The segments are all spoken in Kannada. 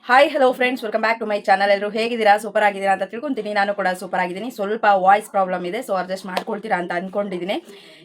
Hi hello friends, welcome back to my channel. ಎಲ್ಲರೂ ಹೇಗಿದ್ದೀರಾ? ಸೂಪರ್ ಆಗಿದ್ದೀರಾ ಅಂತ ತಿಳ್ಕೊಂತೀನಿ. ನಾನು ಕೂಡ ಸೂಪರ್ ಆಗಿದ್ದೀನಿ. ಸ್ವಲ್ಪ ವಾಯ್ಸ್ ಪ್ರಾಬ್ಲಮ್ ಇದೆ, ಸೊ ಅಡ್ಜಸ್ಟ್ ಮಾಡ್ಕೊಳ್ತೀರಾ ಅಂತ ಅನ್ಕೊಂಡಿದ್ದೀನಿ.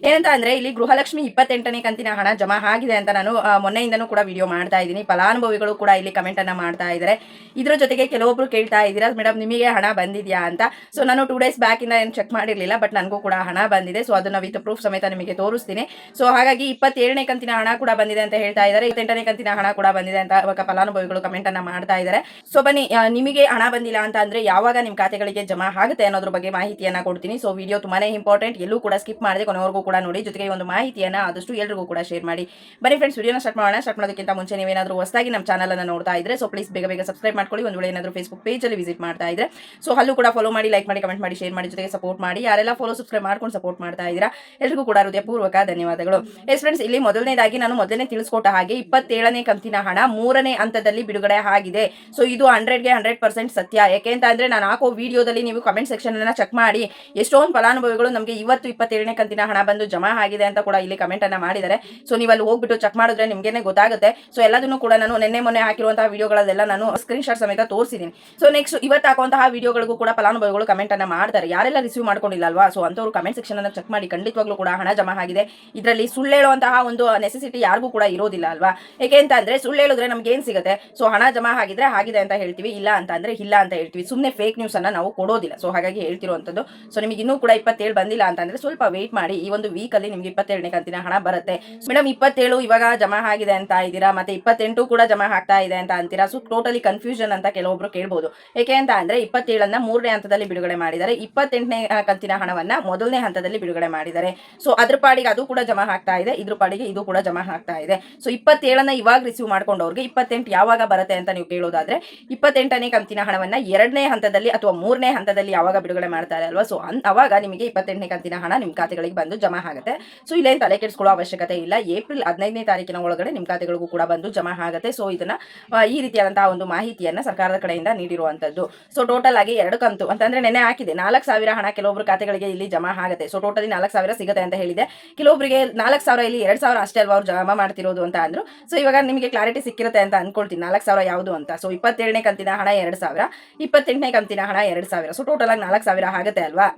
ಏನಂತ ಅಂದ್ರೆ ಇಲ್ಲಿ ಗೃಹಲಕ್ಷ್ಮಿ 28ನೇ ಕಂತಿನ ಹಣ ಜಮಾ ಆಗಿದೆ ಅಂತ ನಾನು ಮೊನ್ನೆಯಿಂದನೂ ಕೂಡ ವಿಡಿಯೋ ಮಾಡ್ತಾ ಇದ್ದೀನಿ. ಫಲಾನುಭವಿಗಳು ಕೂಡ ಇಲ್ಲಿ ಕಮೆಂಟ್ ಅನ್ನ ಮಾಡ್ತಾ ಇದ್ದಾರೆ. ಇದ್ರ ಜೊತೆಗೆ ಕೆಲವೊಬ್ರು ಕೇಳ್ತಾ ಇದ್ದೀರಾ, ಮೇಡಮ್ ನಿಮಗೆ ಹಣ ಬಂದಿದ್ಯಾ ಅಂತ. ಸೊ ನಾನು 2 ಡೇಸ್ ಬ್ಯಾಕ್ ಇಂದ ಏನು ಚೆಕ್ ಮಾಡಿರಲಿಲ್ಲ, ಬಟ್ ನನಗೂ ಕೂಡ ಹಣ ಬಂದಿದೆ. ಸೊ ಅದನ್ನ ವಿತ್ ಪ್ರೂಫ್ ಸಮೇತ ನಿಮಗೆ ತೋರಿಸ್ತೀನಿ. ಸೊ ಹಾಗಾಗಿ 27ನೇ ಕಂತಿನ ಹಣ ಕೂಡ ಬಂದಿದೆ ಅಂತ ಹೇಳ್ತಾ ಇದ್ದಾರೆ. 28ನೇ ಕಂತಿನ ಹಣ ಕೂಡ ಬಂದಿದೆ ಅಂತ ಫಲಾನುಭವಿಗಳು ಕಮೆಂಟ್ ಅನ್ನ ಮಾಡ್ತಾ ಇದ್ದಾರೆ. ಸೊ ಬನ್ನಿ, ನಿಮಗೆ ಹಣ ಬಂದಿಲ್ಲ ಅಂತ ಅಂದ್ರೆ ಯಾವಾಗ ನಿಮ್ಮ ಖಾತೆಗಳಿಗೆ ಜಮಾ ಆಗುತ್ತೆ ಅನ್ನೋದ್ರ ಬಗ್ಗೆ ಮಾಹಿತಿಯನ್ನ ಕೊಡ್ತೀನಿ. ಸೊ ವಿಡಿಯೋ ತುಂಬಾನೇ ಇಂಪಾರ್ಟೆಂಟ್, ಎಲ್ಲೂ ಕೂಡ ಸ್ಕಿಪ್ ಮಾಡದೆ ಕೊನೆವರೆಗೂ ಕೂಡ ನೋಡಿ. ಜೊತೆಗೆ ಒಂದು ಮಾಹಿತಿಯನ್ನ ಆದಷ್ಟು ಎಲ್ಲರಿಗೂ ಕೂಡ ಶೇರ್ ಮಾಡಿ. ಬನ್ನಿ ಫ್ರೆಂಡ್ಸ್, ವಿಡಿಯೋನ ಸ್ಟಾರ್ಟ್ ಮಾಡೋಣ. ಸ್ಟಾರ್ಟ್ ಮಾಡೋದಕ್ಕಿಂತ ಮುಂಚೆ ನೀವೇನಾದ್ರೂ ಹೊಸದಾಗಿ ನಮ್ಮ ಚಾನಲ್ ಅನ್ನು ನೋಡ್ತಾ ಇದ್ರೆ ಸೊ ಪ್ಲೀಸ್ ಬೇಗ ಬೇಗ ಸಬ್ಸ್ಕ್ರೈಬ್ ಮಾಡ್ಕೊಳ್ಳಿ. ಒಂದು ವೇಳೆ ಏನಾದರೂ ಫೇಸ್ಬುಕ್ ಪೇಜ್ ಅಲ್ಲಿ ವಿಸಿಟ್ ಮಾಡ್ತಾ ಇದ್ರೆ ಸೊ ಅಲ್ಲೂ ಕೂಡ ಫಾಲೋ ಮಾಡಿ, ಲೈಕ್ ಮಾಡಿ, ಕಮೆಂಟ್ ಮಾಡಿ, ಶೇರ್ ಮಾಡಿ, ಜೊತೆಗೆ ಸಪೋರ್ಟ್ ಮಾಡಿ. ಯಾರೆಲ್ಲ ಫಾಲೋ ಸಬ್ಸ್ಕ್ರೈಬ್ ಮಾಡ್ಕೊಂಡು ಸಪೋರ್ಟ್ ಮಾಡ್ತಾ ಇದ್ದೀರಾ ಎಲ್ಲರಿಗೂ ಕೂಡ ಹೃದಯಪೂರ್ವಕ ಧನ್ಯವಾದಗಳು. ಎಸ್ ಫ್ರೆಂಡ್ಸ್, ಇಲ್ಲಿ ಮೊದಲನೇದಾಗಿ ನಾನು ಮೊದಲನೇ ತಿಳಿಸ್ಕೊಟ್ಟ ಹಾಗೆ 27ನೇ ಕಂತಿನ ಹಣ 3ನೇ ಹಂತದಲ್ಲಿ ಬಿಡುಗಡೆ ಆಗಿದೆ. ಸೊ ಇದು 100ಗೆ 100% ಸತ್ಯ. ಯಾಕೆ ಅಂತ ಅಂದ್ರೆ ನಾನು ಹಾಕೋ ವಿಡಿಯೋದಲ್ಲಿ ನೀವು ಕಮೆಂಟ್ ಸೆಕ್ಷನ್ ಅನ್ನ ಚೆಕ್ ಮಾಡಿ ಎಷ್ಟೊಂದು ಫಲಾನುಭವಿಗಳು ನಮಗೆ ಇವತ್ತು 27ನೇ ಕಂತಿನ ಹಣ ಬಂದು ಜಮಾ ಆಗಿದೆ ಅಂತ ಕೂಡ ಇಲ್ಲಿ ಕಮೆಂಟ್ ಅನ್ನ ಮಾಡಿದ್ದಾರೆ. ಸೊ ನೀವು ಅಲ್ಲಿ ಹೋಗ್ಬಿಟ್ಟು ಚೆಕ್ ಮಾಡಿದ್ರೆ ನಿಮ್ಗೆ ಗೊತ್ತಾಗುತ್ತೆ. ಸೊ ಎಲ್ಲದನ್ನು ಕೂಡ ನಾನು ನಿನ್ನೆ ಮೊನ್ನೆ ಹಾಕಿರುವಂತಹ ವಿಡಿಯೋಗಳೆಲ್ಲ ನಾನು ಸ್ಕ್ರೀನ್ ಶಾಟ್ ಸಮೇತ ತೋರಿಸಿದ್ದೀನಿ. ಸೊ ನೆಕ್ಸ್ಟ್ ಇವತ್ತು ಹಾಕುವಂತಹ ವಿಡಿಯೋಗಳಿಗೂ ಕೂಡ ಫಲಾನುಭವಿಗಳು ಕಮೆಂಟ್ ಅನ್ನ ಮಾಡ್ತಾರೆ. ಯಾರೆಲ್ಲ ರಿಸೀವ್ ಮಾಡ್ಕೊಂಡಿಲ್ಲ ಅಲ್ವಾ, ಸೊ ಅಂತವರು ಕಮೆಂಟ್ ಸೆಕ್ಷನ್ ಅನ್ನ ಚೆಕ್ ಮಾಡಿ. ಖಂಡಿತವಾಗ್ಲೂ ಕೂಡ ಹಣ ಜಮಾ ಆಗಿದೆ. ಇದರಲ್ಲಿ ಸುಳ್ಳು ಹೇಳುವಂತಹ ಒಂದು ನೆಸೆಸಿಟಿ ಯಾರಿಗೂ ಕೂಡ ಇರೋದಿಲ್ಲ ಅಲ್ವಾ. ಯಾಕೆ ಅಂತ ಅಂದ್ರೆ ಸುಳ್ಳು ಹೇಳಿದ್ರೆ ನಮ್ಗೆ ಏನ್ ಸಿಗುತ್ತೆ? ಸೊ ಹಣ ಜಮಾ ಆಗಿದ್ರೆ ಆಗಿದೆ ಅಂತ ಹೇಳ್ತೀವಿ, ಇಲ್ಲ ಅಂತ ಅಂದ್ರೆ ಇಲ್ಲ ಅಂತ ಹೇಳ್ತೀವಿ. ಸುಮ್ಮನೆ ಫೇಕ್ ನ್ಯೂಸ್ ಅನ್ನ ನಾವು ಕೊಡೋದಿಲ್ಲ. ಸೊ ಹಾಗಾಗಿ ಹೇಳ್ತಿರುವಂತದ್ದು. ಸೊ ನಿಮಗೆ ಇನ್ನೂ ಕೂಡ 27 ಬಂದಿಲ್ಲ ಅಂತಂದ್ರೆ ಸ್ವಲ್ಪ ವೇಟ್ ಮಾಡಿ. ಈ ಒಂದು ವೀಕ್ ಅಲ್ಲಿ ನಿಮ್ಗೆ 27ನೇ ಕಂತಿನ ಹಣ ಬರುತ್ತೆ. ಮೇಡಮ್ 27 ಇವಾಗ ಜಮಾ ಆಗಿದೆ ಅಂತ ಇದ್ದೀರಾ, ಮತ್ತೆ 28 ಕೂಡ ಜಮಾ ಆಗ್ತಾ ಇದೆ ಅಂತ ಅಂತೀರಾ. ಸೊ ಟೋಟಲಿ ಕನ್ಫ್ಯೂಷನ್ ಅಂತ ಕೆಲವೊಬ್ರು ಕೇಳಬಹುದು. ಯಾಕೆ ಅಂತ ಅಂದ್ರೆ 27ನ್ನ 3ನೇ ಹಂತದಲ್ಲಿ ಬಿಡುಗಡೆ ಮಾಡಿದ್ದಾರೆ, 28ನೇ ಕಂತಿನ ಹಣವನ್ನ ಮೊದಲನೇ ಹಂತದಲ್ಲಿ ಬಿಡುಗಡೆ ಮಾಡಿದ್ದಾರೆ. ಸೊ ಅದ್ರ ಪಾಡಿಗೆ ಅದು ಕೂಡ ಜಮಾ ಆಗ್ತಾ ಇದೆ, ಇದ್ರ ಪಾಡಿಗೆ ಇದು ಕೂಡ ಜಮಾ ಆಗ್ತಾ ಇದೆ. ಸೊ 27ನ್ನ ಇವಾಗ ರಿಸೀವ್ ಮಾಡ್ಕೊಂಡವ್ರಿಗೆ 28 ಯಾವಾಗ ಬರುತ್ತೆ ಅಂತ ನೀವು ಕೇಳೋದಾದ್ರೆ 28ನೇ ಕಂತಿನ ಹಣವನ್ನ 2ನೇ ಹಂತದಲ್ಲಿ ಅಥವಾ 3ನೇ ಹಂತದಲ್ಲಿ ಯಾವಾಗ ಬಿಡುಗಡೆ ಮಾಡ್ತಾರೆ ಅಲ್ವಾ, ಸೊ ಅವಾಗ ನಿಮಗೆ 28ನೇ ಕಂತಿನ ಹಣ ನಿಮ್ಮ ಖಾತೆಗಳಿಗೆ ಬಂದು ಜಮಾ ಆಗುತ್ತೆ. ಸೊ ಇಲ್ಲೇನು ತಲೆ ಕೆಡಿಸ್ಕೊಳ್ಳೋ ಅವಶ್ಯಕತೆ ಇಲ್ಲ. ಏಪ್ರಿಲ್ 15ನೇ ತಾರೀಕಿನ ಒಳಗಡೆ ನಿಮ್ಮ ಖಾತೆಗಳಿಗೂ ಕೂಡ ಬಂದು ಜಮಾ ಆಗುತ್ತೆ. ಸೊ ಇದನ್ನ ಈ ರೀತಿಯಾದಂತಹ ಒಂದು ಮಾಹಿತಿಯನ್ನ ಸರ್ಕಾರದ ಕಡೆಯಿಂದ ನೀಡಿರುವಂತದ್ದು. ಸೊ ಟೋಟಲ್ ಆಗಿ 2 ಕಂತು ಅಂತಂದ್ರೆ ನೆನೆ ಹಾಕಿದೆ 4,000 ಹಣ ಕೆಲವೊಬ್ರು ಖಾತೆಗಳಿಗೆ ಇಲ್ಲಿ ಜಮಾ ಆಗುತ್ತೆ. ಸೊ ಟೋಟಲಿ 4,000 ಸಿಗುತ್ತೆ ಅಂತ ಹೇಳಿದೆ. ಕೆಲವೊಬ್ಬರಿಗೆ 4,000 ಇಲ್ಲಿ 2,000 ಅಷ್ಟೇ ಅಲ್ವಾ ಅವ್ರು ಜಮಾ ಮಾಡ್ತಿರೋದು ಅಂತ ಅಂದ್ರು. ಸೊ ಇವಾಗ ನಿಮಗೆ ಕ್ಲಾರಿಟಿ ಸಿಕ್ಕಿರುತ್ತೆ ಅಂತ ಅನ್ಕೊಳ್ತೀನಿ 4,000 ಯಾವುದು ಅಂತ. ಸೊ 27ನೇ ಕಂತಿನ ಹಣ 2,000, 28ನೇ ಕಂತಿನ ಹಣ 2,000. ಸೊ ಟೋಟಲ್ ಆಗಿ 4,000 ಆಗುತ್ತೆ ಅಲ್ವಾ.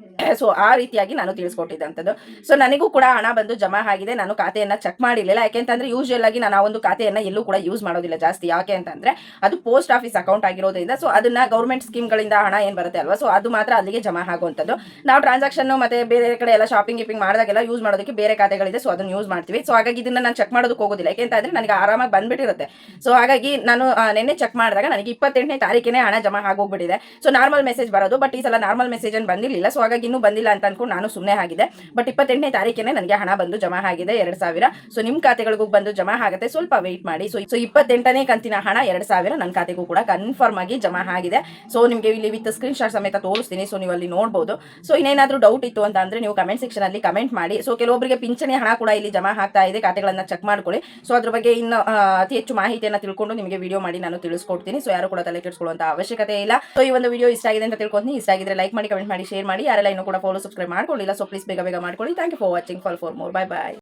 ಸೊ ಆ ರೀತಿಯಾಗಿ ನಾನು ತಿಳಿಸ್ಕೊಟ್ಟಿದ್ದಂಥದ್ದು. ಸೊ ನನಗೂ ಕೂಡ ಹಣ ಬಂದು ಜಮಾ ಆಗಿದೆ. ನಾನು ಖಾತೆಯನ್ನ ಚೆಕ್ ಮಾಡಿರಲಿಲ್ಲ. ಯಾಕೆಂತಂದ್ರೆ ಯೂಶುವಲ್ ಆಗಿ ನಾನು ಆ ಒಂದು ಖಾತೆಯನ್ನ ಎಲ್ಲೂ ಕೂಡ ಯೂಸ್ ಮಾಡೋದಿಲ್ಲ ಜಾಸ್ತಿ. ಯಾಕೆ ಅಂತಂದ್ರೆ ಅದು ಪೋಸ್ಟ್ ಆಫೀಸ್ ಅಕೌಂಟ್ ಆಗಿರೋದ್ರಿಂದ ಸೊ ಅದನ್ನ ಗೌರ್ಮೆಂಟ್ ಸ್ಕೀಮ್ಗಳಿಂದ ಹಣ ಏನ್ ಬರುತ್ತೆ ಅಲ್ವಾ, ಸೊ ಅದು ಮಾತ್ರ ಅಲ್ಲಿಗೆ ಜಮಾ ಆಗುವಂಥದ್ದು. ನಾವು ಟ್ರಾನ್ಸಾಕ್ಷನ್ ಮತ್ತೆ ಬೇರೆ ಕಡೆ ಎಲ್ಲ ಶಾಪಿಂಗ್ ಗಿಪಿಂಗ್ ಮಾಡಿದಾಗೆಲ್ಲ ಯೂಸ್ ಮಾಡೋದಕ್ಕೆ ಬೇರೆ ಖಾತೆಗಳಿದೆ. ಸೊ ಅದನ್ನ ಯೂಸ್ ಮಾಡ್ತೀವಿ. ಸೊ ಹಾಗಾಗಿ ಇದನ್ನ ನಾನು ಚೆಕ್ ಮಾಡೋದಕ್ಕೆ ಹೋಗೋದಿಲ್ಲ. ಯಾಕೆಂತಂದ್ರೆ ನನಗೆ ಆರಾಮಾಗಿ ಬಂದ್ಬಿಟ್ಟಿರುತ್ತೆ. ಸೊ ಹಾಗಾಗಿ ನಾನು ನಿನ್ನೆ ಚೆಕ್ ಮಾಡಿದಾಗ ನನಗೆ 28ನೇ ತಾರೀಕಿನೇ ಹಣ ಜಮಾ ಆಗೋಗ್ಬಿಟ್ಟಿದೆ. ಸೊ ನಾರ್ಮಲ್ ಮೆಸೇಜ್ ಬರೋದು, ಬಟ್ ಈ ಸಲ ನಾರ್ಮಲ್ ಮೆಸೇಜ್ ಏನು ಬಂದಿರಲಿಲ್ಲ. ಸೊ ಹಾಗಾಗಿ ಇನ್ನೂ ಬಂದಿಲ್ಲ ಅಂತ ಅನ್ಕೊಂಡು ನಾನು ಸುಮ್ಮನೆ ಆಗಿದೆ. ಬಟ್ 28ನೇ ತಾರೀಕಿನೇ ನನಗೆ ಹಣ ಬಂದು ಜಮಾ ಆಗಿದೆ 2,000. ಸೊ ನಿಮ್ಮ ಖಾತೆಗಳಿಗೂ ಬಂದು ಜಮಾ ಆಗುತ್ತೆ, ಸ್ವಲ್ಪ ವೆಯ್ಟ್ ಮಾಡಿ. ಸೊ 28ನೇ ಕಂತಿನ ಹಣ 2,000 ನನ್ನ ಖಾತೆಗೂ ಕೂಡ ಕನ್ಫರ್ಮ್ ಆಗಿ ಜಮಾ ಆಗಿದೆ. ಸೊ ನಿಮಗೆ ಇಲ್ಲಿ ವಿತ್ ಸ್ಕ್ರೀನ್ ಶಾಟ್ ಸಮೇತ ತೋರಿಸ್ತೀನಿ. ಸೊ ನೀವು ಅಲ್ಲಿ ನೋಡಬಹುದು. ಸೊ ಇನ್ನೇನಾದ್ರೂ ಡೌಟ್ ಇತ್ತು ಅಂತ ಅಂದ್ರೆ ನೀವು ಕಮೆಂಟ್ ಸೆಕ್ಷನ್ ಅಲ್ಲಿ ಕಮೆಂಟ್ ಮಾಡಿ. ಸೊ ಕೆಲವೊಬ್ಬರಿಗೆ ಪಿಂಚಣಿ ಹಣ ಕೂಡ ಇಲ್ಲಿ ಜಮಾ ಆಗ್ತಾ ಇದೆ, ಖಾತೆಗಳನ್ನ ಚೆಕ್ ಮಾಡ್ಕೊಳ್ಳಿ. ಸೊ ಅದ್ರ ಬಗ್ಗೆ ಇನ್ನು ಅತಿ ಹೆಚ್ಚು ಮಾಹಿತಿಯನ್ನು ತಿಳ್ಕೊಂಡು ನಿಮಗೆ ವಿಡಿಯೋ ಮಾಡಿ ನಾನು ತಿಳಿಸ್ಕೊಡ್ತೀನಿ. ಸೊ ಯಾರು ಕೂಡ ತಲೆ ಕೆಡಿಸ್ಕೊಳ್ಳುವಂತ ಅವಶ್ಯಕತೆ ಇಲ್ಲ. ಸೊ ಈ ಒಂದು ವಿಡಿಯೋ ಇಷ್ಟ ಆಗಿದೆ ಅಂತ ತಿಳ್ಕೊಂತೀನಿ. ಇಷ್ಟ ಆಗಿದ್ರೆ ಲೈಕ್ ಮಾಡಿ, ಕಮೆಂಟ್ ಮಾಡಿ, ಶೇರ್ ಮಾಡಿ. ಯಾರೆಲ್ಲ ಇನ್ನೂ ಕೂಡ ಫಾಲೋ ಸಬ್ಸ್ಕ್ರೈಬ್ ಮಾಡ್ಕೊಳ್ಳಿಲ್ಲ ಸೊ ಪ್ಲೀಸ್ ಬೇಗ ಬೇಗ ಮಾಡ್ಕೊಳ್ಳಿ. Thank you for watching. Fall for more. Bye by.